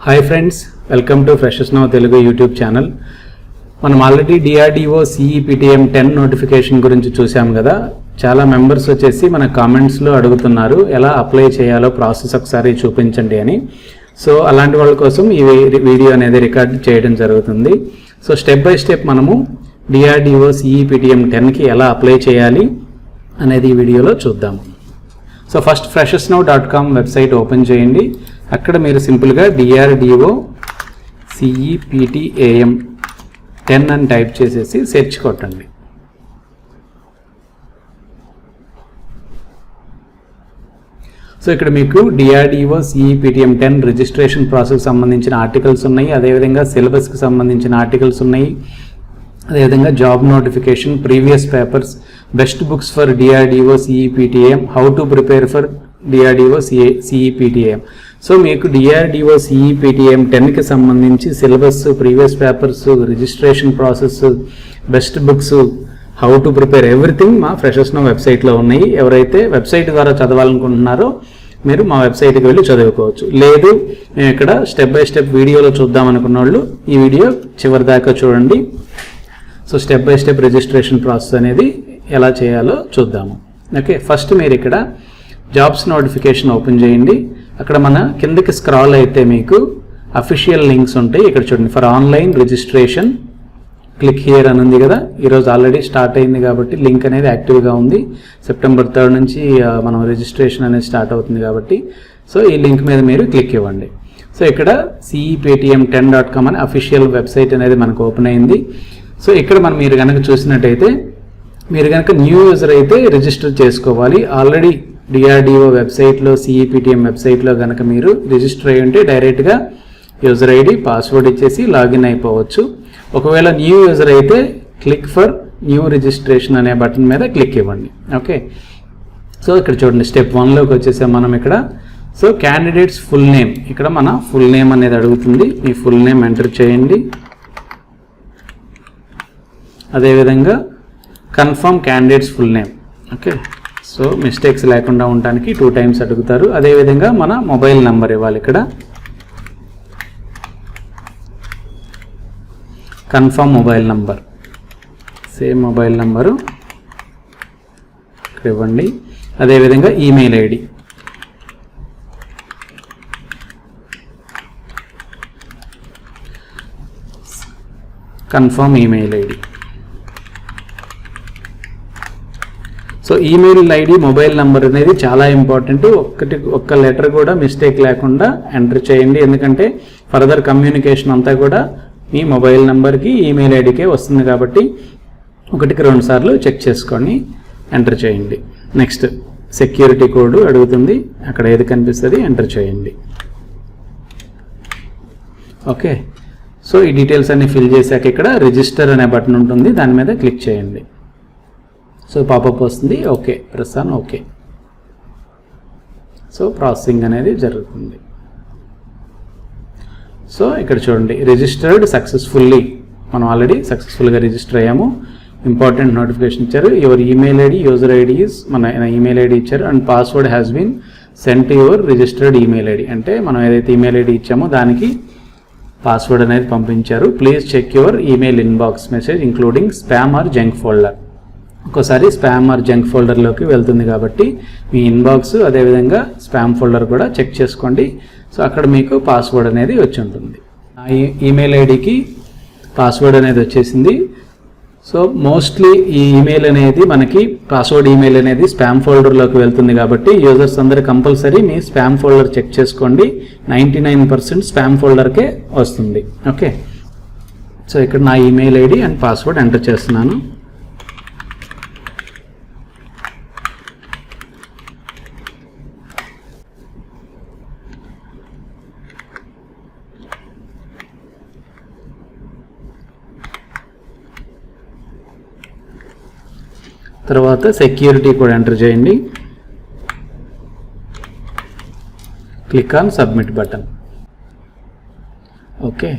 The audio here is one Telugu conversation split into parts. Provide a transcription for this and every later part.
Hi friends, welcome to freshers now Telugu YouTube channel. మనం ఆల్రెడీ DRDO CEPTM 10 నోటిఫికేషన్ గురించి చూసాం కదా. చాలా మెంబర్స్ వచ్చేసి మన కామెంట్స్లో అడుగుతున్నారు ఎలా అప్లై చేయాలో ప్రాసెస్ ఒకసారి చూపించండి అని. సో అలాంటి వాళ్ళ కోసం ఈ వీడియో అనేది రికార్డ్ చేయడం జరుగుతుంది. సో స్టెప్ బై స్టెప్ మనము DRDO CEPTM 10కి ఎలా అప్లై చేయాలి అనేది ఈ వీడియోలో చూద్దాము. So first freshersnow.com website open చేయండి. అక్కడ మీరు సింపుల్గా DRDO CEPTM 10 అని టైప్ చేసేసి సెర్చ్ కొట్టండి. సో ఇక్కడ మీకు DRDO CEPTM 10 రిజిస్ట్రేషన్ ప్రాసెస్ సంబంధించిన ఆర్టికల్స్ ఉన్నాయి, అదేవిధంగా సిలబస్కి సంబంధించిన ఆర్టికల్స్ ఉన్నాయి, అదేవిధంగా job notification, previous papers, best books for DRDO CEPTM, how to prepare for DRDO CEPTM. So మీకు DRDO CEPTM 10కి సంబంధించి syllabus, previous papers, registration process, best books, how to prepare everything మా ఫ్రెషర్స్ నౌ వెబ్సైట్లో ఉన్నాయి. ఎవరైతే వెబ్సైట్ ద్వారా చదవాలనుకుంటున్నారో మీరు మా వెబ్సైట్కి వెళ్ళి చదువుకోవచ్చు. లేదు మేము ఇక్కడ స్టెప్ బై స్టెప్ వీడియోలో చూద్దాం అనుకున్న వాళ్ళు ఈ వీడియో చివరి దాకా చూడండి. So step by step registration process అనేది ఎలా చేయాలో చూద్దాము. ఓకే, ఫస్ట్ మీరు ఇక్కడ జాబ్స్ నోటిఫికేషన్ ఓపెన్ చేయండి. అక్కడ మన కిందకి స్క్రాల్ అయితే మీకు అఫీషియల్ లింక్స్ ఉంటాయి. ఇక్కడ చూడండి, for online registration click here అని ఉంది కదా. ఈరోజు ఆల్రెడీ స్టార్ట్ అయింది కాబట్టి లింక్ అనేది యాక్టివ్గా ఉంది. సెప్టెంబర్ 3 నుంచి మనం రిజిస్ట్రేషన్ అనేది స్టార్ట్ అవుతుంది కాబట్టి సో ఈ లింక్ మీద మీరు క్లిక్ ఇవ్వండి. సో ఇక్కడ CEPTM10.com అని అఫీషియల్ వెబ్సైట్ అనేది మనకు ఓపెన్ అయింది. సో ఇక్కడ మీరు కనుక చూసినట్టయితే మీరు కనుక న్యూ యూజర్ అయితే రిజిస్టర్ చేసుకోవాలి. ఆల్రెడీ DRDO వెబ్సైట్లో CEPTM వెబ్సైట్లో కనుక మీరు రిజిస్టర్ అయ్యి ఉంటే డైరెక్ట్గా యూజర్ ఐడి పాస్వర్డ్ ఇచ్చేసి లాగిన్ అయిపోవచ్చు. ఒకవేళ న్యూ యూజర్ అయితే క్లిక్ ఫర్ న్యూ రిజిస్ట్రేషన్ అనే బటన్ మీద క్లిక్ ఇవ్వండి. ఓకే, సో ఇక్కడ చూడండి స్టెప్ 1లోకి వచ్చేసాం మనం ఇక్కడ. సో క్యాండిడేట్స్ ఫుల్ నేమ్, ఇక్కడ మన ఫుల్ నేమ్ అనేది అడుగుతుంది. మీ ఫుల్ నేమ్ ఎంటర్ చేయండి. అదేవిధంగా confirm candidates full name. Okay, so mistakes లేకుండా ఉండడానికి 2 times అడుగుతారు. అదేవిధంగా మన మొబైల్ నెంబర్ ఇవ్వాలి. ఇక్కడ confirm mobile number, same mobile number ఇక్కడ ఇవ్వండి. అదేవిధంగా email ID, confirm email ID. So email ID, mobile number అనేది చాలా ఇంపార్టెంట్. ఒక్క లెటర్ కూడా మిస్టేక్ లేకుండా ఎంటర్ చేయండి. ఎందుకంటే ఫర్దర్ కమ్యూనికేషన్ అంతా కూడా మీ మొబైల్ నెంబర్కి, ఈమెయిల్ ఐడికే వస్తుంది కాబట్టి 1కి 2 సార్లు చెక్ చేసుకొని ఎంటర్ చేయండి. నెక్స్ట్ సెక్యూరిటీ కోడ్ అడుగుతుంది, అక్కడ ఏది కనిపిస్తుంది ఎంటర్ చేయండి. ఓకే, సో ఈ డీటెయిల్స్ అన్ని ఫిల్ చేశాక ఇక్కడ రిజిస్టర్ అనే బటన్ ఉంటుంది, దాని మీద క్లిక్ చేయండి. సో పాపప్ వస్తుంది. Okay, press on okay. So processing అనేది జరుగుతుంది. సో ఇక్కడ చూడండి రిజిస్టర్డ్ సక్సెస్ఫుల్లీ, మనం ఆల్రెడీ సక్సెస్ఫుల్గా రిజిస్టర్ అయ్యాము. ఇంపార్టెంట్ నోటిఫికేషన్ ఇచ్చారు. Your email ID, user ID మన ఈమెయిల్ ఐడి ఇచ్చారు and password has been sent your registered email ID. అంటే మనం ఏదైతే ఈమెయిల్ ఐడి ఇచ్చామో దానికి పాస్వర్డ్ అనేది పంపించారు. Please check your email inbox message including spam or junk folder. ఒక్కోసారి స్పామ్ ఆర్ జంక్ ఫోల్డర్లోకి వెళ్తుంది కాబట్టి మీ ఇన్బాక్స్ అదేవిధంగా స్పామ్ ఫోల్డర్ కూడా చెక్ చేసుకోండి. సో అక్కడ మీకు పాస్వర్డ్ అనేది వచ్చి ఉంటుంది. ఆ ఈమెయిల్ ఐడికి పాస్వర్డ్ అనేది వచ్చేసింది. సో మోస్ట్లీ ఈ ఈమెయిల్ అనేది మనకి పాస్వర్డ్ ఈమెయిల్ అనేది స్పామ్ ఫోల్డర్లోకి వెళ్తుంది కాబట్టి యూజర్స్ అందరూ కంపల్సరీ మీ స్పామ్ ఫోల్డర్ చెక్ చేసుకోండి. 99% స్పామ్ ఫోల్డర్కే వస్తుంది. ఓకే, సో ఇక్కడ నా email ID and password enter చేస్తున్నాను. తర్వాత సెక్యూరిటీ కోడ్ ఎంటర్ చేయండి. Click on submit button. Okay,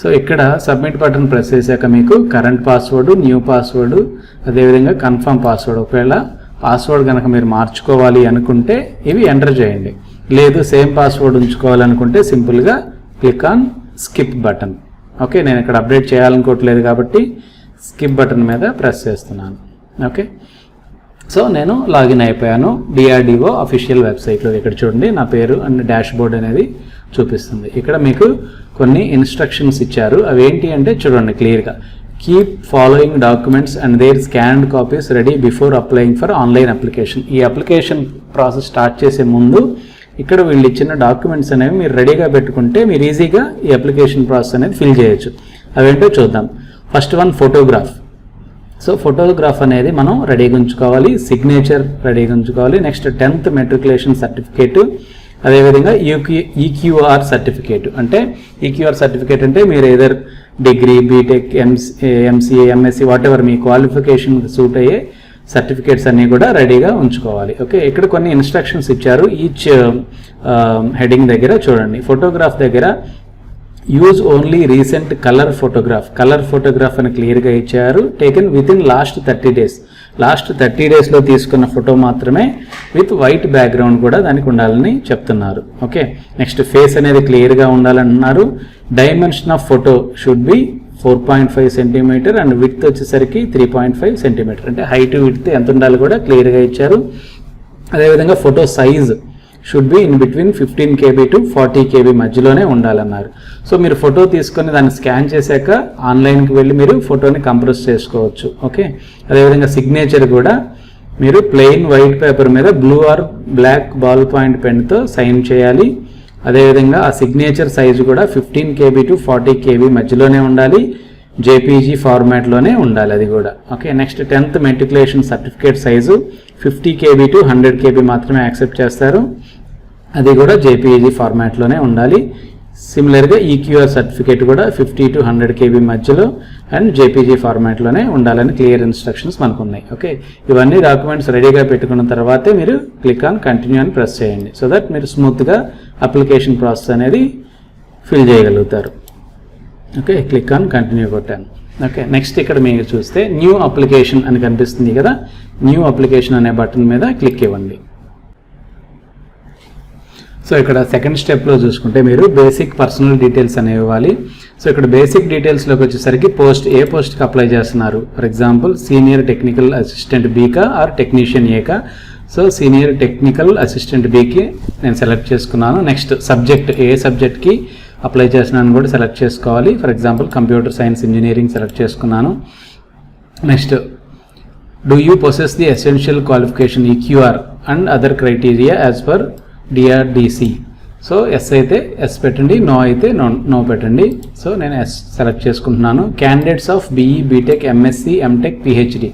so ఇక్కడ సబ్మిట్ బటన్ ప్రెస్ చేశాక మీకు కరెంట్ పాస్వర్డ్, న్యూ పాస్వర్డ్, అదేవిధంగా కన్ఫర్మ్ పాస్వర్డ్, ఒకవేళ పాస్వర్డ్ కనుక మీరు మార్చుకోవాలి అనుకుంటే ఇవి ఎంటర్ చేయండి. లేదు సేమ్ పాస్వర్డ్ ఉంచుకోవాలనుకుంటే సింపుల్గా click on skip button. Okay, నేను ఇక్కడ అప్డేట్ చేయాలనుకోవట్లేదు కాబట్టి స్కిప్ బటన్ మీద ప్రెస్ చేస్తున్నాను. ఓకే, సో నేను లాగిన్ అయిపోయాను DRDO అఫీషియల్ వెబ్సైట్లో. ఇక్కడ చూడండి నా పేరు అండ్ డాష్ బోర్డ్ అనేది చూపిస్తుంది. ఇక్కడ మీకు కొన్ని ఇన్స్ట్రక్షన్స్ ఇచ్చారు. అవి ఏంటి అంటే చూడండి క్లియర్గా, keep following documents and there scanned copies ready before applying for online application. ఈ అప్లికేషన్ ప్రాసెస్ స్టార్ట్ చేసే ముందు ఇక్కడ వీళ్ళు ఇచ్చిన డాక్యుమెంట్స్ అనేవి మీరు రెడీగా పెట్టుకుంటే మీరు ఈజీగా ఈ అప్లికేషన్ ప్రాసెస్ అనేది ఫిల్ చేయొచ్చు. అవేంటో చూద్దాం. First one photograph. So photograph అనేది మనం రెడీగా ఉంచుకోవాలి, సిగ్నేచర్ రెడీగా ఉంచుకోవాలి. నెక్స్ట్ 10th మెట్రికులేషన్ సర్టిఫికేట్, అదేవిధంగా ఈక్యూఆర్ సర్టిఫికేట్. అంటే ఈక్యూఆర్ సర్టిఫికేట్ అంటే మీరు either degree, BTech, MCA, MSc whatever మీ క్వాలిఫికేషన్ సూట్ అయ్యే సర్టిఫికేట్స్ అన్నీ కూడా రెడీగా ఉంచుకోవాలి. ఓకే, ఇక్కడ కొన్ని ఇన్స్ట్రక్షన్స్ ఇచ్చారు ఈచ్ హెడింగ్ దగ్గర. చూడండి, ఫోటోగ్రాఫ్ దగ్గర use only recent colour photograph అని క్లియర్గా ఇచ్చారు. Taken with in last 30 days. Last 30 daysలో తీసుకున్న ఫోటో మాత్రమే విత్ వైట్ బ్యాక్గ్రౌండ్ కూడా దానికి ఉండాలని చెప్తున్నారు. ఓకే, నెక్స్ట్ ఫేస్ అనేది క్లియర్గా ఉండాలన్నారు. Dimension of photo should be 4.5 cm and width వచ్చేసరికి 3.5 cm. అంటే హైట్ విడ్త్ ఎంత ఉండాలి కూడా క్లియర్గా ఇచ్చారు. అదేవిధంగా photo size should be in between 15 KB to 40 KB మధ్యలోనే ఉండాలన్నారు. సో మీరు ఫోటో తీసుకొని దాన్ని స్కాన్ చేశాక ఆన్లైన్కి వెళ్ళి మీరు ఫోటోని కంప్రెస్ చేసుకోవచ్చు. ఓకే, అదేవిధంగా సిగ్నేచర్ కూడా మీరు ప్లెయిన్ వైట్ పేపర్ మీద blue or black ball point పెన్తో సైన్ చేయాలి. అదేవిధంగా ఆ సిగ్నేచర్ సైజు కూడా 15 KB to 40 KB మధ్యలోనే ఉండాలి, JPG ఫార్మాట్లోనే ఉండాలి అది కూడా. Okay, next 10th matriculation certificate size 50 KB to 100 KB మాత్రమే యాక్సెప్ట్ చేస్తారు, అది కూడా JPG ఫార్మాట్లోనే ఉండాలి. సిమిలర్గా ఈక్యూఆర్ సర్టిఫికేట్ కూడా 50 to 100 KB మధ్యలో అండ్ JPG ఫార్మాట్లోనే ఉండాలని క్లియర్ ఇన్స్ట్రక్షన్స్ మనకు ఉన్నాయి. ఓకే, ఇవన్నీ డాక్యుమెంట్స్ రెడీగా పెట్టుకున్న తర్వాతే మీరు క్లిక్ ఆన్ కంటిన్యూ అని ప్రెస్ చేయండి. సో దట్ మీరు స్మూత్గా అప్లికేషన్ ప్రాసెస్ అనేది ఫిల్ చేయగలుగుతారు. ఓకే, క్లిక్ ఆన్ కంటిన్యూ కొట్టాను. ఓకే, నెక్స్ట్ ఇక్కడ మీరు చూస్తే న్యూ అప్లికేషన్ అని కనిపిస్తుంది కదా, న్యూ అప్లికేషన్ అనే బటన్ మీద క్లిక్ ఇవ్వండి. సో ఇక్కడ సెకండ్ స్టెప్లో చూసుకుంటే మీరు బేసిక్ పర్సనల్ డీటెయిల్స్ అనేవి ఇవ్వాలి. సో ఇక్కడ బేసిక్ డీటెయిల్స్లోకి వచ్చేసరికి ఏ పోస్ట్కి అప్లై చేస్తున్నారు. For example senior technical assistant బీకా ఆర్ టెక్నీషియన్ ఏకా. సో సీనియర్ టెక్నికల్ అసిస్టెంట్ బీకి నేను సెలెక్ట్ చేసుకున్నాను. నెక్స్ట్ సబ్జెక్ట్, ఏ సబ్జెక్ట్కి అప్లై చేస్తున్నాను కూడా సెలెక్ట్ చేసుకోవాలి. For example computer science engineering select చేసుకున్నాను. Next do you possess the essential qualification EQR and other criteria as per DRDC. So yes అయితే ఎస్ పెట్టండి, నో అయితే నో పెట్టండి. సో నేను ఎస్ సెలెక్ట్ చేసుకుంటున్నాను. Candidates of BE, BTech, MSc, MTech, PhD.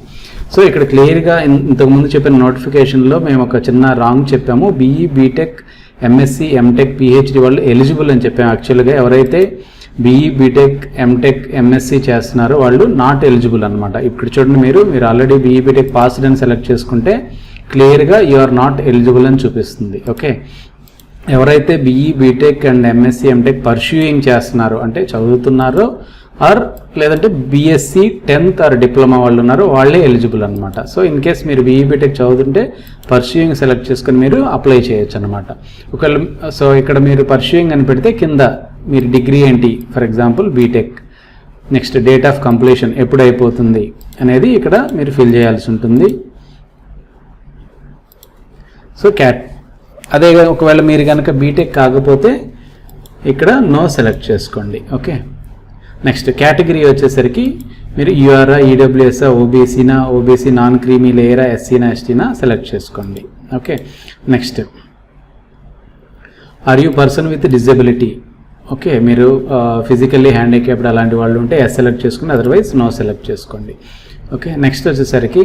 So ఇక్కడ క్లియర్గా ఇంతకుముందు చెప్పిన నోటిఫికేషన్లో మేము ఒక చిన్న రాంగ్ చెప్పాము. BE, BTech, MSc, MTech, PhD వాళ్ళు ఎలిజిబుల్ అని చెప్పాము. యాక్చువల్గా ఎవరైతే BE, BTech, MTech, MSc చేస్తున్నారో వాళ్ళు నాట్ ఎలిజిబుల్ అనమాట. ఇప్పుడు చూడండి, మీరు ఆల్రెడీ BE, BTech పాస్డ్ అని సెలెక్ట్ చేసుకుంటే క్లియర్గా యు ఆర్ నాట్ ఎలిజిబుల్ అని చూపిస్తుంది. ఓకే, ఎవరైతే BE, BTech and MSc, MTech pursuing చేస్తున్నారో అంటే చదువుతున్నారో ఆర్ లేదంటే BSc 10th ఆర్ డిప్లొమా వాళ్ళు ఉన్నారో వాళ్ళే ఎలిజిబుల్ అనమాట. సో ఇన్ కేస్ మీరు BE, BTech చదువుతుంటే పర్స్యూయింగ్ సెలెక్ట్ చేసుకుని మీరు అప్లై చేయొచ్చు అనమాట. ఒకవేళ సో ఇక్కడ మీరు పర్స్యూయింగ్ అని పెడితే కింద మీరు డిగ్రీ ఏంటి, for example BTech, next date of completion ఎప్పుడు అయిపోతుంది అనేది ఇక్కడ మీరు ఫిల్ చేయాల్సి ఉంటుంది. సో అదే ఒకవేళ మీరు కనుక BTech కాకపోతే ఇక్కడ నో సెలెక్ట్ చేసుకోండి. ఓకే, నెక్స్ట్ కేటగిరీ వచ్చేసరికి మీరు యూఆర్ఆ, ఈడబ్ల్యూఎస్ఆ, ఓబీసీ నాన్ క్రీమీ లేయరా, ఎస్సీనా, ఎస్టీనా సెలెక్ట్ చేసుకోండి. Okay, next are you person with disability. Okay, మీరు ఫిజికల్లీ హ్యాండిక్యాప్డ్ అలాంటి వాళ్ళు ఉంటే ఎస్ సెలెక్ట్ చేసుకుని అదర్వైజ్ నో సెలెక్ట్ చేసుకోండి. ఓకే, నెక్స్ట్ వచ్చేసరికి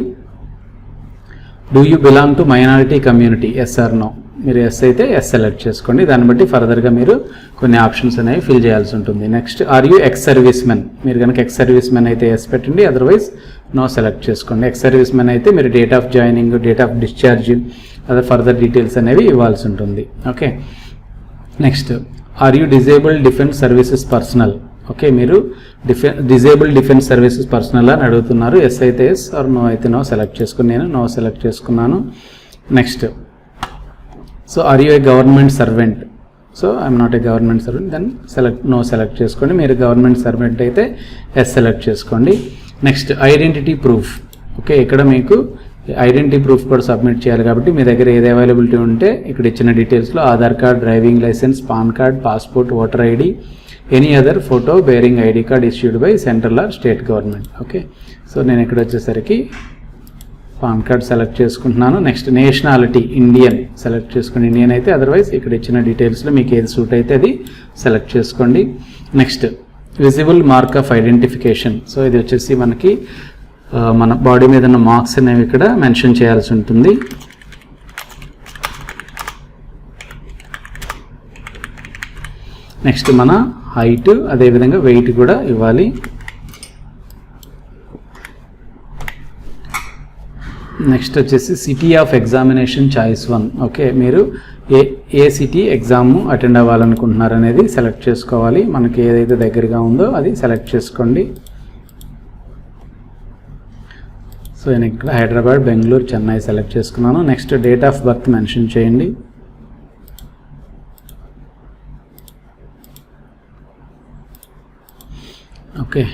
do you belong to minority community, yes or no. మీరు ఎస్ అయితే ఎస్ సెలెక్ట్ చేసుకోండి. దాన్ని బట్టి ఫర్దర్గా మీరు కొన్ని ఆప్షన్స్ అనేవి ఫిల్ చేయాల్సి ఉంటుంది. Next are you ex service men. మీరు కనుక ఎక్స్ సర్వీస్ మెన్ అయితే ఎస్ పెట్టండి, అదర్వైజ్ నో సెలెక్ట్ చేసుకోండి. ఎక్స్ సర్వీస్ మెన్ అయితే మీరు date of joining, date of discharge, అదే ఫర్దర్ డీటెయిల్స్ అనేవి ఇవ్వాల్సి ఉంటుంది. Okay, next are you disabled defence services personnel. Okay, మీరు డిజేబుల్డ్ డిఫెన్స్ సర్వీసెస్ పర్సనల్ అని అడుగుతున్నారు. ఎస్ అయితే ఎస్ ఆర్ నో అయితే నో సెలెక్ట్ చేసుకుని నేను నో సెలెక్ట్ చేసుకున్నాను. Next so are you a government servant? So I'm not a government servant, then no select చేసుకోండి. మీరు గవర్నమెంట్ సర్వెంట్ అయితే ఎస్ సెలెక్ట్ చేసుకోండి. Next identity proof. ఓకే, ఇక్కడ మీకు ఐడెంటిటీ ప్రూఫ్ కూడా సబ్మిట్ చేయాలి కాబట్టి మీ దగ్గర ఏది అవైలబిలిటీ ఉంటే ఇక్కడ ఇచ్చిన డీటెయిల్స్లో Aadhaar card, driving licence, PAN card, passport, voter ID, any other photo bearing ID card issued by central or state government. Okay, so నేను ఇక్కడ వచ్చేసరికి పాన్ కార్డ్ సెలెక్ట్ చేసుకుంటున్నాను. నెక్స్ట్ నేషనాలిటీ ఇండియన్ సెలెక్ట్ చేసుకోండి. ఇండియన్ అయితే, అదర్వైజ్ ఇక్కడ ఇచ్చిన డీటెయిల్స్లో మీకు ఏది సూట్ అయితే అది సెలెక్ట్ చేసుకోండి. Next visible mark of identification. So ఇది వచ్చేసి మనకి మన బాడీ మీద ఉన్న మార్క్స్ అనేవి ఇక్కడ మెన్షన్ చేయాల్సి ఉంటుంది. నెక్స్ట్ మన హైట్, అదేవిధంగా వెయిట్ కూడా ఇవ్వాలి. నెక్స్ట్ వచ్చేసి city of examination choice 1. Okay, మీరు ఏ సిటీ ఎగ్జామ్ అటెండ్ అవ్వాలనుకుంటున్నారు అనేది సెలెక్ట్ చేసుకోవాలి. మనకి ఏదైతే దగ్గరగా ఉందో అది సెలెక్ట్ చేసుకోండి. సో నేను ఇక్కడ హైదరాబాద్, బెంగళూరు, చెన్నై సెలెక్ట్ చేసుకున్నాను. Next date of birth mention చేయండి. ఓకే,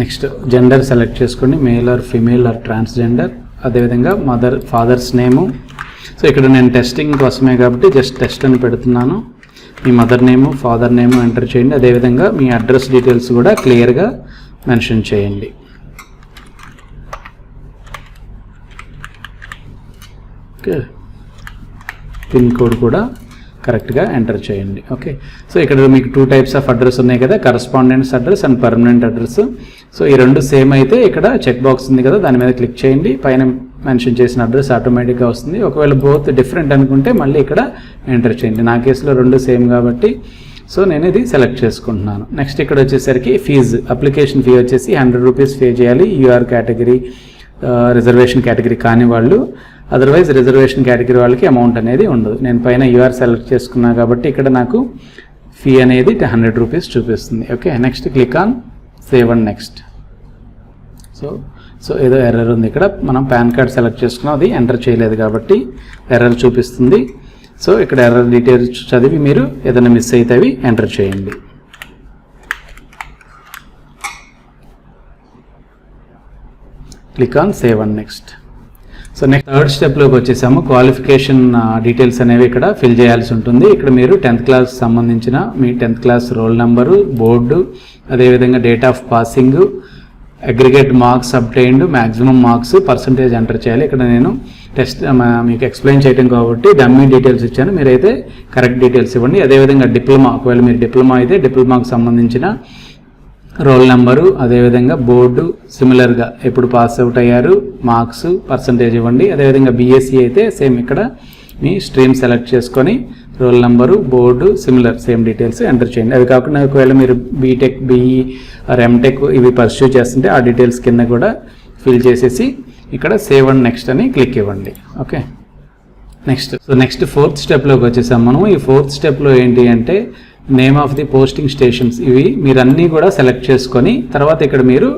నెక్స్ట్ జెండర్ సెలెక్ట్ చేసుకోండి, male or female or transgender. అదేవిధంగా ఫాదర్స్ నేము. సో ఇక్కడ నేను టెస్టింగ్ కోసమే కాబట్టి జస్ట్ టెస్ట్ అని పెడుతున్నాను. మీ mother name, father name enter చేయండి. అదేవిధంగా మీ అడ్రస్ డీటెయిల్స్ కూడా క్లియర్గా మెన్షన్ చేయండి. ఓకే, పిన్ కోడ్ కూడా కరెక్ట్గా ఎంటర్ చేయండి. ఓకే, సో ఇక్కడ మీకు 2 టైప్స్ ఆఫ్ అడ్రస్ ఉన్నాయి కదా, correspondence address and permanent address. So ఈ రెండు సేమ్ అయితే ఇక్కడ చెక్ బాక్స్ ఉంది కదా, దాని మీద క్లిక్ చేయండి. పైన మెన్షన్ చేసిన అడ్రస్ ఆటోమేటిక్గా వస్తుంది. ఒకవేళ బోత్ డిఫరెంట్ అనుకుంటే మళ్ళీ ఇక్కడ ఎంటర్ చేయండి. నా కేసులో రెండు సేమ్ కాబట్టి సో నేను ఇది సెలెక్ట్ చేసుకుంటున్నాను. నెక్స్ట్ ఇక్కడ వచ్చేసరికి ఫీజు, అప్లికేషన్ ఫీ వచ్చేసి 100 రూపీస్ పే చేయాలి. యూఆర్ కేటగిరీ, రిజర్వేషన్ కేటగిరీ కాని వాళ్ళు, అదర్వైజ్ రిజర్వేషన్ కేటగిరీ వాళ్ళకి అమౌంట్ అనేది ఉండదు. నేను పైన యూఆర్ సెలెక్ట్ చేసుకున్నా కాబట్టి ఇక్కడ నాకు ఫీ అనేది 100 రూపీస్ చూపిస్తుంది. Okay, next click on save and next. So ఏదో ఎర్రర్ ఉంది ఇక్కడ, మనం పాన్ కార్డ్ సెలెక్ట్ చేసుకున్నాం, అది ఎంటర్ చేయలేదు కాబట్టి ఎర్రర్ చూపిస్తుంది. సో ఇక్కడ ఎర్రర్ డీటెయిల్స్ చదివి మీరు ఏదైనా మిస్ అయితే అవి ఎంటర్ చేయండి. Click on save and next. So next third స్టెప్లోకి వచ్చేసాము. క్వాలిఫికేషన్ డీటెయిల్స్ అనేవి ఇక్కడ ఫిల్ చేయాల్సి ఉంటుంది. ఇక్కడ మీరు 10th క్లాస్ సంబంధించిన మీ 10th class roll number, board, అదేవిధంగా date of passing, aggregate marks obtained, maximum marks, percentage enter చేయాలి. ఇక్కడ నేను టెస్ట్ మీకు ఎక్స్ప్లెయిన్ చేయడం కాబట్టి డమ్మీ డీటెయిల్స్ ఇచ్చాను, మీరైతే కరెక్ట్ డీటెయిల్స్ ఇవ్వండి. అదేవిధంగా డిప్లొమా, ఒకవేళ మీరు డిప్లొమా అయితే డిప్లొమాకు సంబంధించిన రోల్ నెంబరు, అదేవిధంగా బోర్డు, సిమిలర్గా ఎప్పుడు పాస్ అవుట్ అయ్యారు, మార్క్స్, పర్సంటేజ్ ఇవ్వండి. అదేవిధంగా బీఎస్సీ అయితే సేమ్ ఇక్కడ మీ స్ట్రీమ్ సెలెక్ట్ చేసుకొని role number, board, similar same details enter చేయండి. అవి కాకుండా ఒకవేళ మీరు బీటెక్, బీఈ ఆర్ ఎంటెక్ ఇవి పర్స్యూ చేస్తుంటే ఆ డీటెయిల్స్ కింద కూడా ఫిల్ చేసేసి ఇక్కడ సేవ్ అండ్ నెక్స్ట్ అని క్లిక్ ఇవ్వండి. ఓకే, నెక్స్ట్ 4th స్టెప్లోకి వచ్చేసాం మనం. ఈ 4th స్టెప్లో ఏంటి అంటే name of the posting stations. ఇవి మీరు అన్నీ కూడా సెలెక్ట్ చేసుకొని తర్వాత ఇక్కడ మీరు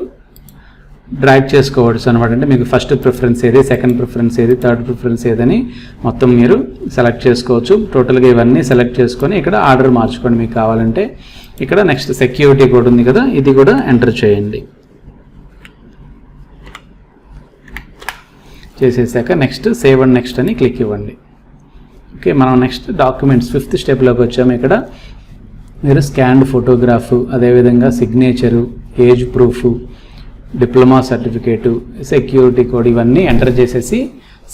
డ్రాగ్ చేసుకోవచ్చు అనమాట. అంటే మీకు ఫస్ట్ ప్రిఫరెన్స్ ఏది, సెకండ్ ప్రిఫరెన్స్ ఏది, థర్డ్ ప్రిఫరెన్స్ ఏదని మొత్తం మీరు సెలెక్ట్ చేసుకోవచ్చు. టోటల్గా ఇవన్నీ సెలెక్ట్ చేసుకొని ఇక్కడ ఆర్డర్ మార్చుకోండి మీకు కావాలంటే. ఇక్కడ నెక్స్ట్ సెక్యూరిటీ కోడ్ ఉంది కదా, ఇది కూడా ఎంటర్ చేయండి. చేసేసాక నెక్స్ట్ సేవ్ అండ్ నెక్స్ట్ అని క్లిక్ ఇవ్వండి. ఓకే, మనం నెక్స్ట్ డాక్యుమెంట్స్ 5th స్టెప్లోకి వచ్చాము. ఇక్కడ మీరు స్కాన్డ్ ఫోటోగ్రాఫ్, అదేవిధంగా signature, age proof, diploma certificate, security code ఇవన్నీ ఎంటర్ చేసేసి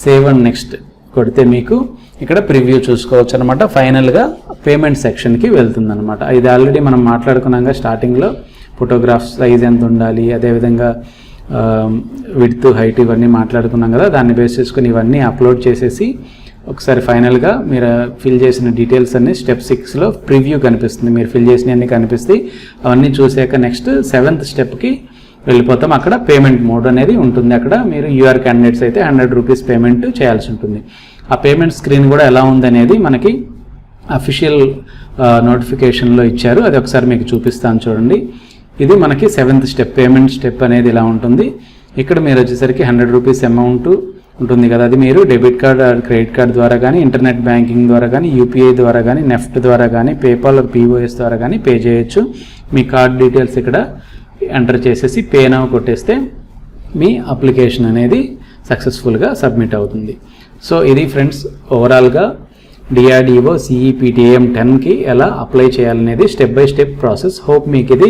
సేవ్ అండ్ నెక్స్ట్ కొడితే మీకు ఇక్కడ ప్రివ్యూ చూసుకోవచ్చు అనమాట. ఫైనల్గా పేమెంట్ సెక్షన్కి వెళ్తుంది అనమాట. ఇది ఆల్రెడీ మనం మాట్లాడుకున్నాక స్టార్టింగ్లో ఫోటోగ్రాఫ్ సైజ్ ఎంత ఉండాలి, అదేవిధంగా విడ్త్, హైట్ ఇవన్నీ మాట్లాడుకున్నాం కదా. దాన్ని బేస్ చేసుకుని ఇవన్నీ అప్లోడ్ చేసేసి ఒకసారి ఫైనల్గా మీరు ఫిల్ చేసిన డీటెయిల్స్ అన్ని స్టెప్ 6లో ప్రివ్యూ కనిపిస్తుంది. మీరు ఫిల్ చేసినవన్నీ కనిపిస్తాయి. అవన్నీ చూసాక నెక్స్ట్ 7th స్టెప్కి వెళ్ళిపోతాం. అక్కడ పేమెంట్ మోడ్ అనేది ఉంటుంది. అక్కడ మీరు యూఆర్ క్యాండిడేట్స్ అయితే 100 రూపీస్ పేమెంట్ చేయాల్సి ఉంటుంది. ఆ పేమెంట్ స్క్రీన్ కూడా ఎలా ఉందనేది మనకి అఫీషియల్ నోటిఫికేషన్లో ఇచ్చారు. అది ఒకసారి మీకు చూపిస్తాను చూడండి. ఇది మనకి 7th స్టెప్, పేమెంట్ స్టెప్ అనేది ఇలా ఉంటుంది. ఇక్కడ మీరు వచ్చేసరికి 100 రూపీస్ అమౌంట్ ఉంటుంది కదా, అది మీరు debit card or credit card ద్వారా కానీ, ఇంటర్నెట్ బ్యాంకింగ్ ద్వారా కానీ, యూపీఐ ద్వారా కానీ, నెఫ్ట్ ద్వారా కానీ, పేపాల్ ఆర్ పీఓఎస్ ద్వారా కానీ పే చేయొచ్చు. మీ కార్డ్ డీటెయిల్స్ ఇక్కడ ఎంటర్ చేసేసి పే నౌ కొట్టేస్తే మీ అప్లికేషన్ అనేది సక్సెస్ఫుల్గా సబ్మిట్ అవుతుంది. సో ఇది ఫ్రెండ్స్ ఓవరాల్గా DRDO CEPTM 10కి ఎలా అప్లై చేయాలనేది step by step process. Hope మీకు ఇది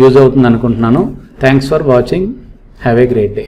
యూజ్ అవుతుంది అనుకుంటున్నాను. Thanks for watching. Have a great day.